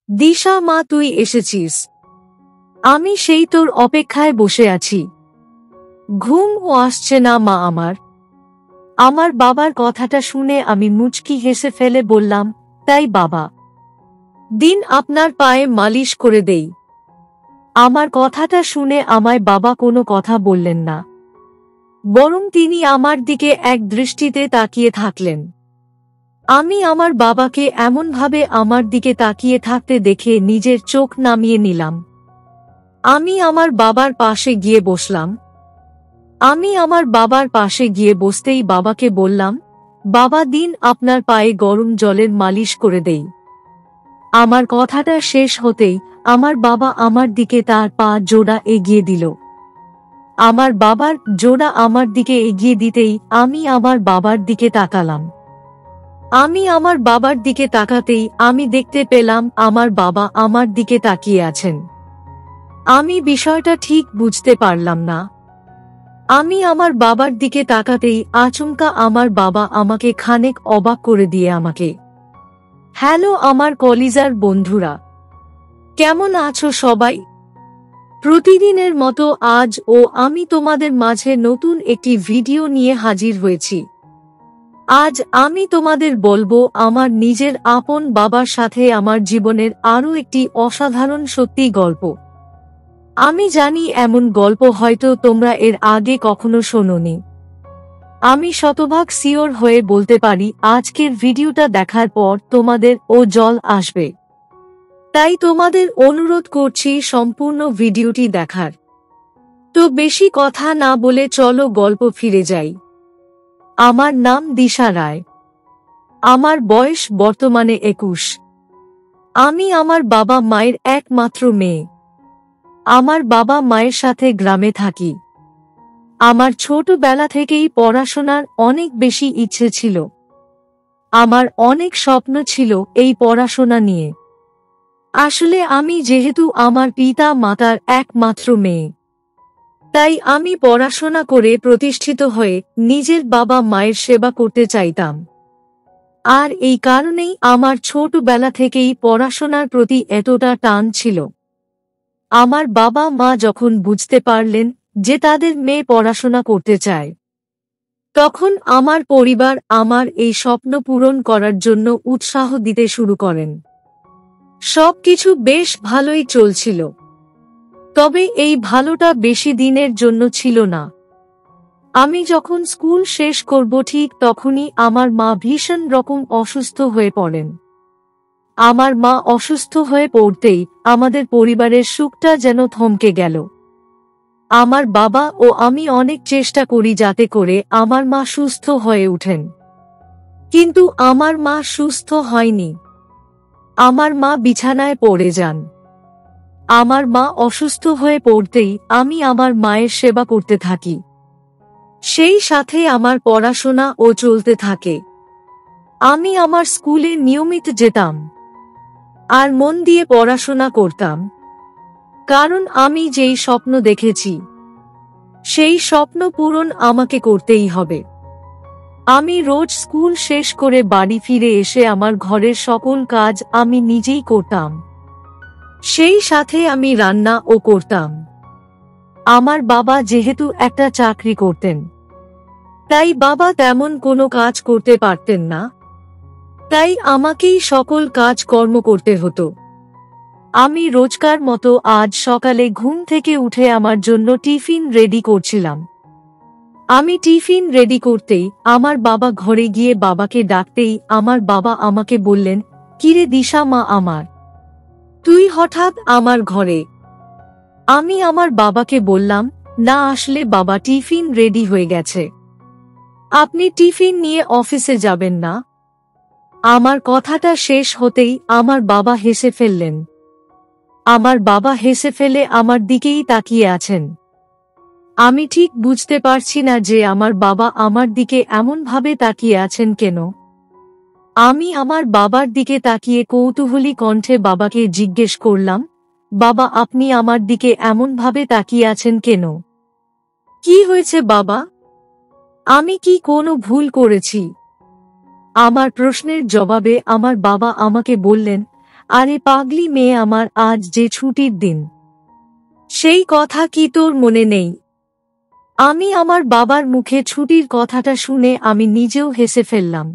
দিশা মা, তুই এসেছিস। আমি সেই তোর অপেক্ষায় বসে আছি। ঘুমও আসছে না মা আমার। আমার বাবার কথাটা শুনে আমি মুচকি হেসে ফেলে বললাম, তাই বাবা, দিন আপনার পায়ে মালিশ করে দেই। আমার কথাটা শুনে আমায় বাবা কোনো কথা বললেন না, বরং তিনি আমার দিকে এক দৃষ্টিতে তাকিয়ে থাকলেন। আমি আমার বাবাকে এমনভাবে আমার দিকে তাকিয়ে থাকতে দেখে নিজের চোখ নামিয়ে নিলাম। আমি আমার বাবার পাশে গিয়ে বসলাম। আমি আমার বাবার পাশে গিয়ে বসতেই বাবাকে বললাম, বাবা, দিন আপনার পায়ে গরম জলের মালিশ করে দেই। আমার কথাটা শেষ হতেই আমার বাবা আমার দিকে তার পা জোড়া এগিয়ে দিল। আমার বাবার জোড়া আমার দিকে এগিয়ে দিতেই আমি আমার বাবার দিকে তাকালাম। আমি আমার বাবার দিকে তাকাতেই আমি দেখতে পেলাম আমার বাবা আমার দিকে তাকিয়ে আছেন। আমি বিষয়টা ঠিক বুঝতে পারলাম না। আমি আমার বাবার দিকে তাকাতেই আচমকা আমার বাবা আমাকে খানিক অবাক করে দিয়ে আমাকে, হ্যালো আমার কলিজার বন্ধুরা, কেমন আছো সবাই? প্রতিদিনের মতো আজও আমি তোমাদের মাঝে নতুন একটি ভিডিও নিয়ে হাজির হয়েছি। আজ আমি তোমাদের বলবো আমার নিজের আপন বাবার সাথে আমার জীবনের আরও একটি অসাধারণ সত্যি গল্প। আমি জানি এমন গল্প হয়তো তোমরা এর আগে কখনো শোনোনি। আমি শতভাগ সিওর হয়ে বলতে পারি আজকের ভিডিওটা দেখার পর তোমাদের ও জল আসবে। তাই তোমাদের অনুরোধ করছি সম্পূর্ণ ভিডিওটি দেখার। তো বেশি কথা না বলে চলো গল্প ফিরে যাই। আমার নাম দিশা রায়। আমার বয়স বর্তমানে 21। আমি আমার বাবা মায়ের একমাত্র মেয়ে। আমার বাবা মায়ের সাথে গ্রামে থাকি। আমার ছোটবেলা থেকেই পড়াশোনার অনেক বেশি ইচ্ছে ছিল। আমার অনেক স্বপ্ন ছিল এই পড়াশোনা নিয়ে। আসলে আমি যেহেতু আমার পিতা মাতার একমাত্র মেয়ে, তাই আমি পড়াশোনা করে প্রতিষ্ঠিত হয়ে নিজের বাবা মায়ের সেবা করতে চাইতাম। আর এই কারণেই আমার ছোটবেলা থেকেই পড়াশোনার প্রতি এতটা টান ছিল। আমার বাবা মা যখন বুঝতে পারলেন যে তাদের মেয়ে পড়াশোনা করতে চায়, তখন আমার পরিবার আমার এই স্বপ্ন পূরণ করার জন্য উৎসাহ দিতে শুরু করেন। সবকিছু বেশ ভালোই চলছিল। তবে এই ভালোটা বেশি দিনের জন্য ছিল না। আমি যখন স্কুল শেষ করব ঠিক তখনই আমার মা ভীষণ রকম অসুস্থ হয়ে পড়েন। আমার মা অসুস্থ হয়ে পড়তেই আমাদের পরিবারের সুখটা যেন থমকে গেল। আমার বাবা ও আমি অনেক চেষ্টা করি যাতে করে আমার মা সুস্থ হয়ে ওঠেন, কিন্তু আমার মা সুস্থ হয়নি। আমার মা বিছানায় পড়ে যান। আমার মা অসুস্থ হয়ে পড়তেই আমি আমার মায়ের সেবা করতে থাকি। সেই সাথে আমার পড়াশোনা চলতে থাকে। আমি আমার স্কুলে নিয়মিত যেতাম আর মন দিয়ে পড়াশোনা করতাম, কারণ আমি যেই স্বপ্ন দেখেছি সেই স্বপ্ন পূরণ আমাকে করতেই হবে। আমি রোজ স্কুল শেষ করে বাড়ি ফিরে এসে আমার ঘরের সকল কাজ আমি নিজেই করতাম। সেই সাথে আমি রান্নাও করতাম। আমার বাবা যেহেতু একটা চাকরি করতেন, তাই বাবা তেমন কোনো কাজ করতে পারতেন না। তাই আমাকেই সকল কাজকর্ম করতে হতো। আমি রোজকার মতো আজ সকালে ঘুম থেকে উঠে আমার জন্য টিফিন রেডি করছিলাম। আমি টিফিন রেডি করতেই আমার বাবা ঘরে গিয়ে বাবাকে ডাকতেই আমার বাবা আমাকে বললেন, কিরে দিশা মা আমার, তুই হঠাৎ আমার ঘরে? আমি আমার বাবাকে বললাম, না আসলে বাবা, টিফিন রেডি হয়ে গেছে, আপনি টিফিন নিয়ে অফিসে যাবেন না? আমার কথাটা শেষ হতেই আমার বাবা হেসে ফেললেন। আমার বাবা হেসে ফেলে আমার দিকেই তাকিয়ে আছেন। আমি ঠিক বুঝতে পারছি না যে আমার বাবা আমার দিকে এমনভাবে তাকিয়ে আছেন কেন। আমি আমার বাবার দিকে তাকিয়ে কৌতূহলী কণ্ঠে বাবাকে জিজ্ঞেস করলাম, বাবা, আপনি আমার দিকে এমনভাবে তাকিয়ে আছেন কেন? কি হয়েছে বাবা? আমি কি কোনো ভুল করেছি? আমার প্রশ্নের জবাবে আমার বাবা আমাকে বললেন, আরে পাগলি মেয়ে আমার, আজ যে ছুটির দিন, সেই কথা কি তোর মনে নেই? আমি আমার বাবার মুখে ছুটির কথাটা শুনে আমি নিজেও হেসে ফেললাম।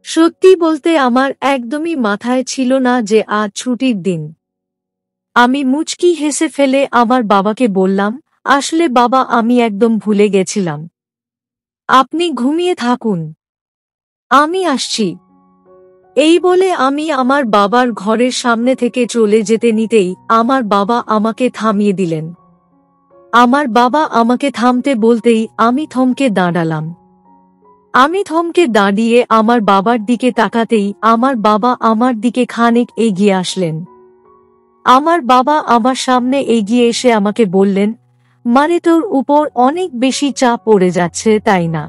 সত্যি বলতে আমার একদমই মাথায় ছিল না যে আজ ছুটির দিন। আমি মুচকি হেসে ফেলে আমার বাবাকে বললাম, আসলে বাবা, আমি একদম ভুলে গেছিলাম। আপনি ঘুমিয়ে থাকুন, আমি আসছি। এই বলে আমি আমার বাবার ঘরের সামনে থেকে চলে যেতে নিতেই আমার বাবা আমাকে থামিয়ে দিলেন। আমার বাবা আমাকে থামতে বলতেই আমি থমকে দাঁড়ালাম। আমি থমকে দাঁড়িয়ে আমার বাবার দিকে তাকাতেই আমার বাবা আমার দিকে খানিক এগিয়ে আসলেন। আমার বাবা আমার সামনে এগিয়ে এসে আমাকে বললেন, মানে তোর উপর অনেক বেশি চাপ পড়ে যাচ্ছে, তাই না?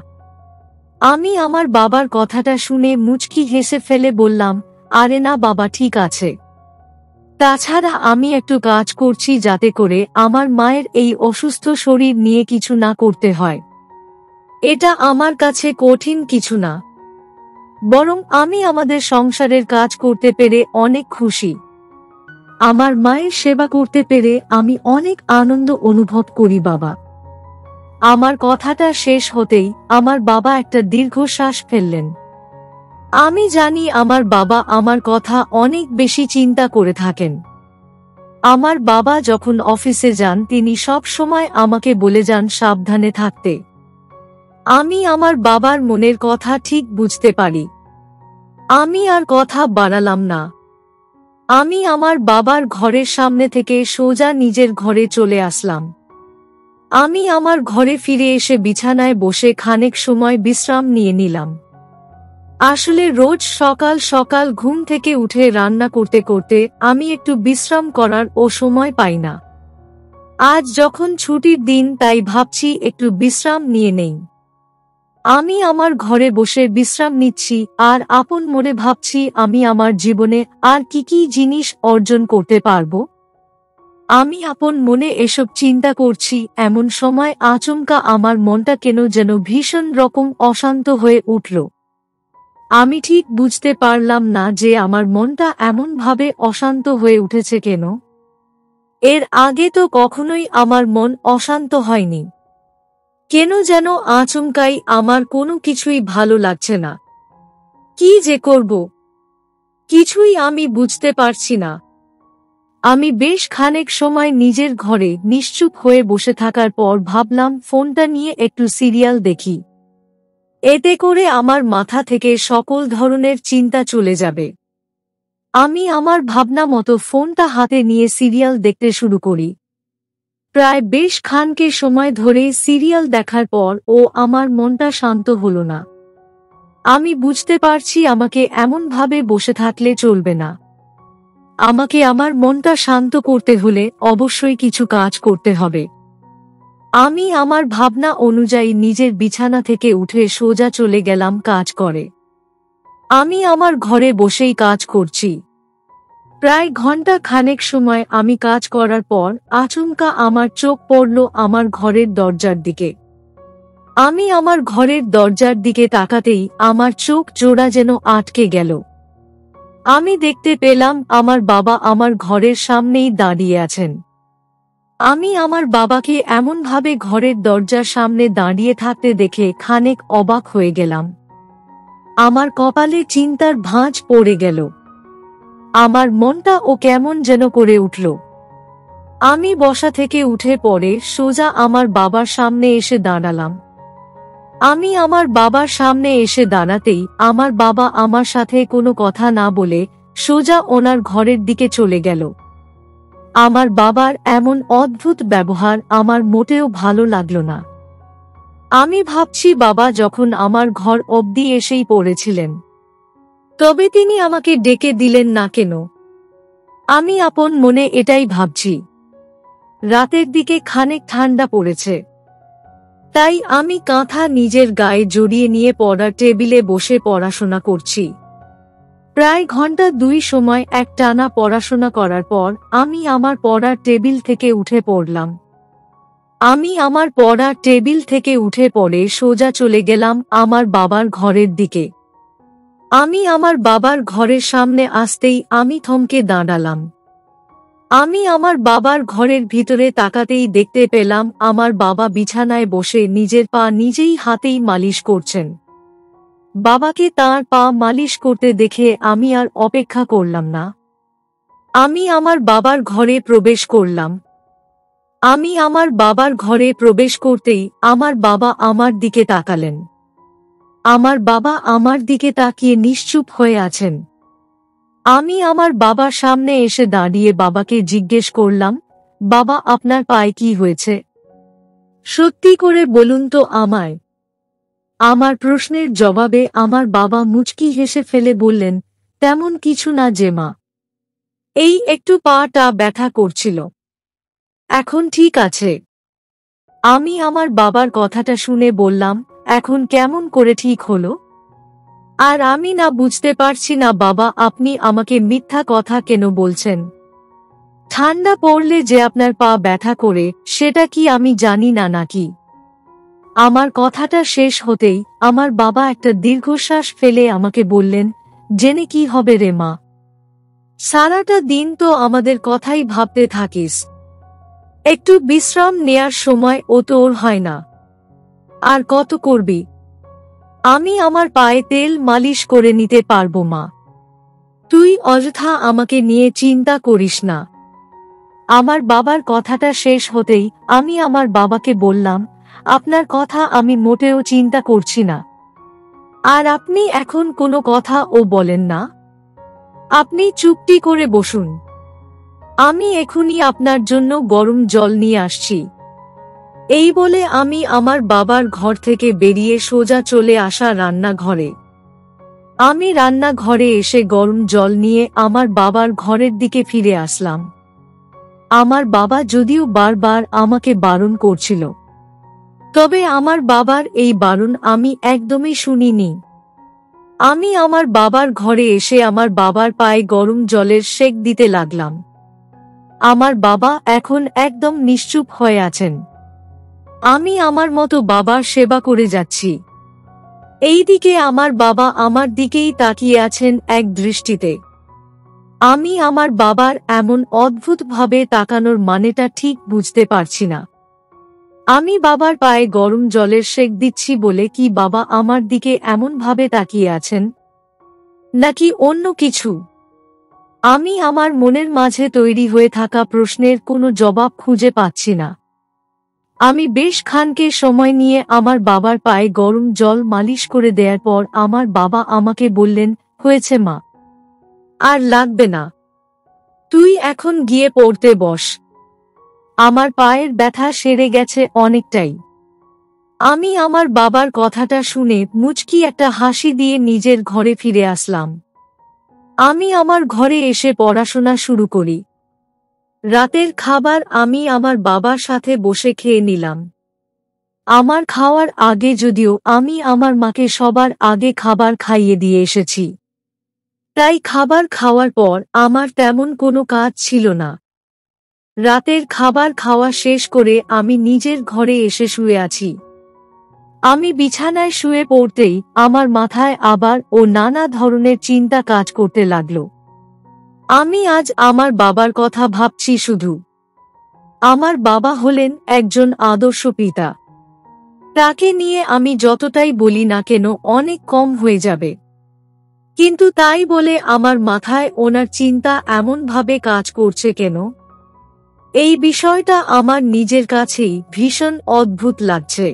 আমি আমার বাবার কথাটা শুনে মুচকি হেসে ফেলে বললাম, আরে না বাবা, ঠিক আছে। তাছাড়া আমি একটু কাজ করছি যাতে করে আমার মায়ের এই অসুস্থ শরীর নিয়ে কিছু না করতে হয়। এটা আমার কাছে কঠিন কিছু না, বরং আমি আমাদের সংসারের কাজ করতে পেরে অনেক খুশি। আমার মায়ের সেবা করতে পেরে আমি অনেক আনন্দ অনুভব করি বাবা। আমার কথাটা শেষ হতেই আমার বাবা একটা দীর্ঘশ্বাস ফেললেন। আমি জানি আমার বাবা আমার কথা অনেক বেশি চিন্তা করে থাকেন। আমার বাবা যখন অফিসে যান তিনি সব সময় আমাকে বলে যান সাবধানে থাকতে। আমি আমার বাবার মনের কথা ঠিক বুঝতে পারি। আমি আর কথা বাড়ালাম না। আমি আমার বাবার ঘরের সামনে থেকে সোজা নিজের ঘরে চলে আসলাম। আমি আমার ঘরে ফিরে এসে বিছানায় বসে খানিক সময় বিশ্রাম নিয়ে নিলাম। আসলে রোজ সকাল সকাল ঘুম থেকে উঠে রান্না করতে করতে আমি একটু বিশ্রাম করার সময় পাই না। আজ যখন ছুটির দিন তাই ভাবছি একটু বিশ্রাম নিয়ে নেই। আমি আমার ঘরে বসে বিশ্রাম নিচ্ছি আর আপন মনে ভাবছি আমি আমার জীবনে আর কি কি জিনিস অর্জন করতে পারবো। আমি আপন মনে এসব চিন্তা করছি এমন সময় আচমকা আমার মনটা কেন যেন ভীষণ রকম অশান্ত হয়ে উঠল। আমি ঠিক বুঝতে পারলাম না যে আমার মনটা এমনভাবে অশান্ত হয়ে উঠেছে কেন। এর আগে তো কখনোই আমার মন অশান্ত হয়নি। কেন যেন আচমকাই আমার কোনো কিছুই ভালো লাগছে না। কি যে করব, কিছুই আমি বুঝতে পারছি না। আমি বেশ খানিক সময় নিজের ঘরে নিশ্চুপ হয়ে বসে থাকার পর ভাবলাম ফোনটা নিয়ে একটু সিরিয়াল দেখি। এতে করে আমার মাথা থেকে সকল ধরনের চিন্তা চলে যাবে। আমি আমার ভাবনা মতো ফোনটা হাতে নিয়ে সিরিয়াল দেখতে শুরু করি। প্রায় বেশ খানিক সময় ধরে সিরিয়াল দেখার পর আমার মনটা শান্ত হলো না। আমি বুঝতে পারছি আমাকে এমনভাবে বসে থাকলে চলবে না। আমাকে আমার মনটা শান্ত করতে হলে অবশ্যই কিছু কাজ করতে হবে। আমি আমার ভাবনা অনুযায়ী নিজের বিছানা থেকে উঠে সোজা চলে গেলাম কাজ করে। আমি আমার ঘরে বসেই কাজ করছি। প্রায় ঘন্টা খানেক সময় আমি কাজ করার পর আচমকা আমার চোখ পড়ল আমার ঘরের দরজার দিকে। আমি আমার ঘরের দরজার দিকে তাকাতেই আমার চোখ জোড়া যেন আটকে গেল। আমি দেখতে পেলাম আমার বাবা আমার ঘরের সামনেই দাঁড়িয়ে আছেন। আমি আমার বাবাকে এমনভাবে ঘরের দরজার সামনে দাঁড়িয়ে থাকতে দেখে খানিক অবাক হয়ে গেলাম। আমার কপালে চিন্তার ভাঁজ পড়ে গেল। আমার মনটা কেমন যেন করে উঠল। আমি বসা থেকে উঠে পড়ে সোজা আমার বাবার সামনে এসে দাঁড়ালাম। আমি আমার বাবার সামনে এসে দাঁড়াতেই আমার বাবা আমার সাথে কোনো কথা না বলে সোজা ওনার ঘরের দিকে চলে গেল। আমার বাবার এমন অদ্ভুত ব্যবহার আমার মোটেও ভালো লাগলো না। আমি ভাবছি বাবা যখন আমার ঘর অবধি এসেই পড়েছিলেন, তবে তিনি আমাকে ডেকে দিলেন না কেন? আমি আপন মনে এটাই ভাবছি। রাতের দিকে খানিক ঠান্ডা পড়েছে, তাই আমি কাঁথা নিজের গায়ে জড়িয়ে নিয়ে পড়ার টেবিলে বসে পড়াশোনা করছি। প্রায় ঘন্টা 2 সময় একটানা পড়াশোনা করার পর আমি আমার পড়ার টেবিল থেকে উঠে পড়লাম। আমি আমার পড়ার টেবিল থেকে উঠে পড়ে সোজা চলে গেলাম আমার বাবার ঘরের দিকে। আমি আমার বাবার ঘরের সামনে আসতেই আমি থমকে দাঁড়ালাম। আমি আমার বাবার ঘরের ভিতরে তাকাতেই দেখতে পেলাম আমার বাবা বিছানায় বসে নিজের পা নিজেই হাতেই মালিশ করছেন। বাবাকে তাঁর পা মালিশ করতে দেখে আমি আর অপেক্ষা করলাম না। আমি আমার বাবার ঘরে প্রবেশ করলাম। আমি আমার বাবার ঘরে প্রবেশ করতেই আমার বাবা আমার দিকে তাকালেন। আমার বাবা আমার দিকে তাকিয়ে নিশ্চুপ হয়ে আছেন। আমি আমার বাবার সামনে এসে দাঁড়িয়ে বাবাকে জিজ্ঞেস করলাম, বাবা, আপনার পায়ে কি হয়েছে? সত্যি করে বলুন তো আমায়। আমার প্রশ্নের জবাবে আমার বাবা মুচকি হেসে ফেলে বললেন, তেমন কিছু না যে মা, এই একটু পাটা ব্যথা করছিল, এখন ঠিক আছে। আমি আমার বাবার কথাটা শুনে বললাম, এখন কেমন করে ঠিক হলো? আর আমি না বুঝতে পারছি না বাবা, আপনি আমাকে মিথ্যা কথা কেন বলছেন? ঠান্ডা পড়লে যে আপনার পা ব্যথা করে সেটা কি আমি জানি না নাকি? আমার কথাটা শেষ হতেই আমার বাবা একটা দীর্ঘশ্বাস ফেলে আমাকে বললেন, জেনে কি হবে রে মা? সারাটা দিন তো আমাদের কথাই ভাবতে থাকিস, একটু বিশ্রাম নেয়ার সময় ও তোর হয় না। আর কত করবি? আমি আমার পায়ে তেল মালিশ করে নিতে পারবো মা, তুই অযথা আমাকে নিয়ে চিন্তা করিস না। আমার বাবার কথাটা শেষ হতেই আমি আমার বাবাকে বললাম, আপনার কথা আমি মোটেও চিন্তা করছি না। আর আপনি এখন কোনো কথা ও বলেন না, আপনি চুপটি করে বসুন, আমি এখনই আপনার জন্য গরম জল নিয়ে আসছি। এই বলে আমি আমার বাবার ঘর থেকে বেরিয়ে সোজা চলে আসা রান্নাঘরে। আমি রান্নাঘরে এসে গরম জল নিয়ে আমার বাবার ঘরের দিকে ফিরে আসলাম। আমার বাবা যদিও বারবার আমাকে বারণ করছিল, তবে আমার বাবার এই বারণ আমি একদমই শুনিনি। আমি আমার বাবার ঘরে এসে আমার বাবার পায়ে গরম জলের সেক দিতে লাগলাম। আমার বাবা এখন একদম নিশ্চুপ হয়ে আছেন। আমি আমার মতো বাবার সেবা করে যাচ্ছি। এইদিকে আমার বাবা আমার দিকেই তাকিয়ে আছেন এক দৃষ্টিতে। আমি আমার বাবার এমন অদ্ভুতভাবে তাকানোর মানেটা ঠিক বুঝতে পারছি না। আমি বাবার পায়ে গরম জলের সেক দিচ্ছি বলে কি বাবা আমার দিকে এমনভাবে তাকিয়ে আছেন, নাকি অন্য কিছু? আমি আমার মনের মাঝে তৈরি হয়ে থাকা প্রশ্নের কোনো জবাব খুঁজে পাচ্ছি না। আমি বেশ খানিক সময় নিয়ে আমার বাবার পায়ে গরম জল মালিশ করে দেওয়ার পর আমার বাবা আমাকে বললেন, হয়েছে মা, আর লাগবে না, তুই এখন গিয়ে পড়তে বস, আমার পায়ের ব্যথা সেরে গেছে অনেকটাই। আমি আমার বাবার কথাটা শুনে মুচকি একটা হাসি দিয়ে নিজের ঘরে ফিরে আসলাম। আমি আমার ঘরে এসে পড়াশোনা শুরু করি। রাতের খাবার আমি আমার বাবার সাথে বসে খেয়ে নিলাম। আমার খাওয়ার আগে যদিও আমি আমার মাকে সবার আগে খাবার খাইয়ে দিয়ে এসেছি, তাই খাবার খাওয়ার পর আমার তেমন কোনো কাজ ছিল না। রাতের খাবার খাওয়া শেষ করে আমি নিজের ঘরে এসে শুয়ে আছি। আমি বিছানায় শুয়ে পড়তেই আমার মাথায় আবার নানা ধরনের চিন্তা কাজ করতে লাগলো। আমি আজ আমার বাবার কথা ভাবছি শুধু। আমার বাবা হলেন একজন আদর্শ পিতা। তাকে নিয়ে আমি যতটাই বলি না কেন অনেক কম হয়ে যাবে। কিন্তু তাই বলে আমার মাথায় ওনার চিন্তা এমনভাবে কাজ করছে কেন? এই বিষয়টা আমার নিজের কাছেই ভীষণ অদ্ভুত লাগছে।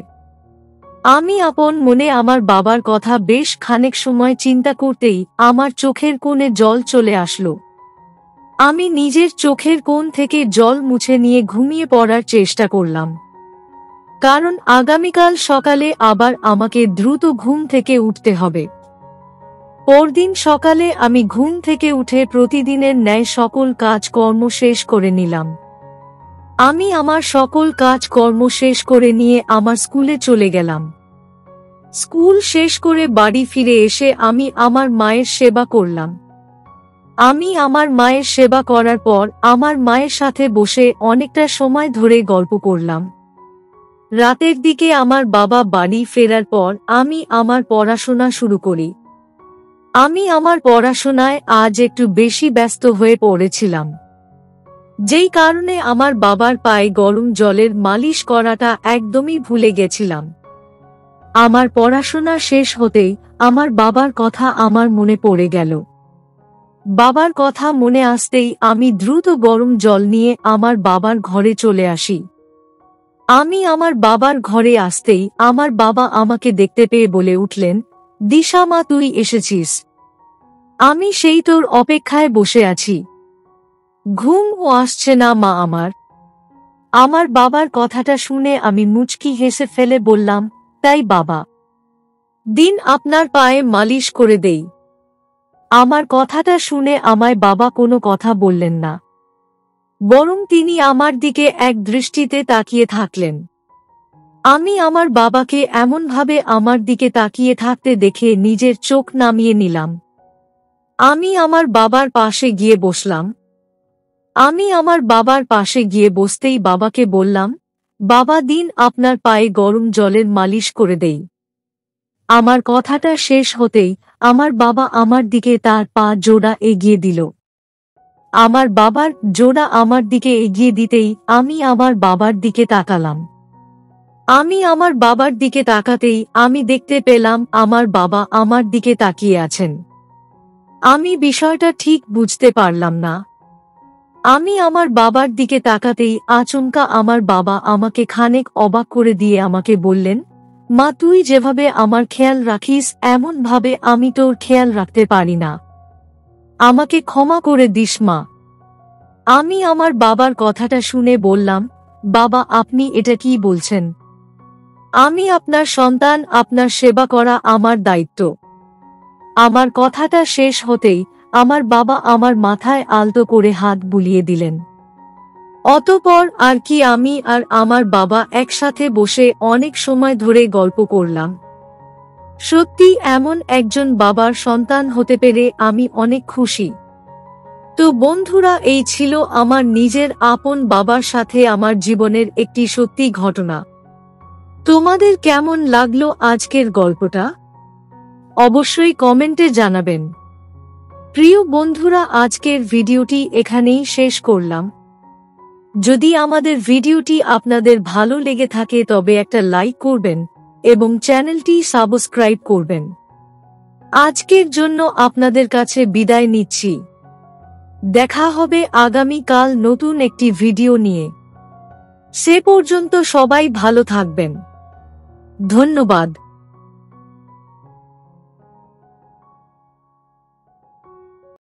আমি আপন মনে আমার বাবার কথা বেশ খানিক সময় চিন্তা করতেই আমার চোখের কোণে জল চলে আসলো। আমি নিজের চোখের কোণ থেকে জল মুছে নিয়ে ঘুমিয়ে পড়ার চেষ্টা করলাম, কারণ আগামীকাল সকালে আবার আমাকে দ্রুত ঘুম থেকে উঠতে হবে। পরদিন সকালে আমি ঘুম থেকে উঠে প্রতিদিনের ন্যায় সকল কাজকর্ম শেষ করে নিলাম। আমি আমার সকল কাজকর্ম শেষ করে নিয়ে আমার স্কুলে চলে গেলাম। স্কুল শেষ করে বাড়ি ফিরে এসে আমি আমার মায়ের সেবা করলাম। আমি আমার মায়ের সেবা করার পর আমার মায়ের সাথে বসে অনেকটা সময় ধরে গল্প করলাম। রাতের দিকে আমার বাবা বাড়ি ফেরার পর আমি আমার পড়াশোনা শুরু করি। আমি আমার পড়াশোনায় আজ একটু বেশি ব্যস্ত হয়ে পড়েছিলাম, যেই কারণে আমার বাবার পায়ে গরম জলের মালিশ করাটা একদমই ভুলে গেছিলাম। আমার পড়াশোনা শেষ হতেই আমার বাবার কথা আমার মনে পড়ে গেল। বাবার কথা মনে আসতেই আমি দ্রুত গরম জল নিয়ে আমার বাবার ঘরে চলে আসি। আমি আমার বাবার ঘরে আসতেই আমার বাবা আমাকে দেখতে পেয়ে বলে উঠলেন, দিশা মা, তুই এসেছিস। আমি সেই তোর অপেক্ষায় বসে আছি। ঘুমও আসছে না মা আমার। আমার বাবার কথাটা শুনে আমি মুচকি হেসে ফেলে বললাম, তাই বাবা, দিন আপনার পায়ে মালিশ করে দেই। আমার কথাটা শুনে আমায় বাবা কোনো কথা বললেন না, বরং তিনি আমার দিকে এক দৃষ্টিতে তাকিয়ে থাকলেন। আমি আমার বাবাকে এমনভাবে আমার দিকে তাকিয়ে থাকতে দেখে নিজের চোখ নামিয়ে নিলাম। আমি আমার বাবার পাশে গিয়ে বসলাম। আমি আমার বাবার পাশে গিয়ে বসতেই বাবাকে বললাম, বাবা, দিন আপনার পায়ে গরম জলের মালিশ করে দেই। আমার কথাটা শেষ হতেই আমার বাবা আমার দিকে তার পা জোড়া এগিয়ে দিল। আমার বাবার জোড়া আমার দিকে এগিয়ে দিতেই আমি আমার বাবার দিকে তাকালাম। আমি আমার বাবার দিকে তাকাতেই আমি দেখতে পেলাম আমার বাবা আমার দিকে তাকিয়ে আছেন। আমি বিষয়টা ঠিক বুঝতে পারলাম না। আমি আমার বাবার দিকে তাকাতেই আচমকা আমার বাবা আমাকে খানিক অবাক করে দিয়ে আমাকে বললেন, মা, তুই যেভাবে আমার খেয়াল রাখিস এমনভাবে আমি তোর খেয়াল রাখতে পারি না। আমাকে ক্ষমা করে দিস মা। আমি আমার বাবার কথাটা শুনে বললাম, বাবা, আপনি এটা কি বলছেন? আমি আপনার সন্তান, আপনার সেবা করা আমার দায়িত্ব। আমার কথাটা শেষ হতেই আমার বাবা আমার মাথায় আলতো করে হাত বুলিয়ে দিলেন। অতঃপর আর কি আমি আর আমার বাবা একসাথে বসে অনেক সময় ধরে গল্প করলাম। সত্যি এমন একজন বাবার সন্তান হতে পেরে আমি অনেক খুশি। তো বন্ধুরা, এই ছিল আমার নিজের আপন বাবার সাথে আমার জীবনের একটি সত্যি ঘটনা। তোমাদের কেমন লাগলো আজকের গল্পটা? অবশ্যই কমেন্টে জানাবেন। প্রিয় বন্ধুরা, আজকের ভিডিওটি এখানেই শেষ করলাম। যদি আমাদের ভিডিওটি আপনাদের ভালো লেগে থাকে তবে একটা লাইক করবেন এবং চ্যানেলটি সাবস্ক্রাইব করবেন। আজকের জন্য আপনাদের কাছে বিদায় নিচ্ছি। দেখা হবে আগামীকাল নতুন একটি ভিডিও নিয়ে। সে পর্যন্ত সবাই ভালো থাকবেন। ধন্যবাদ।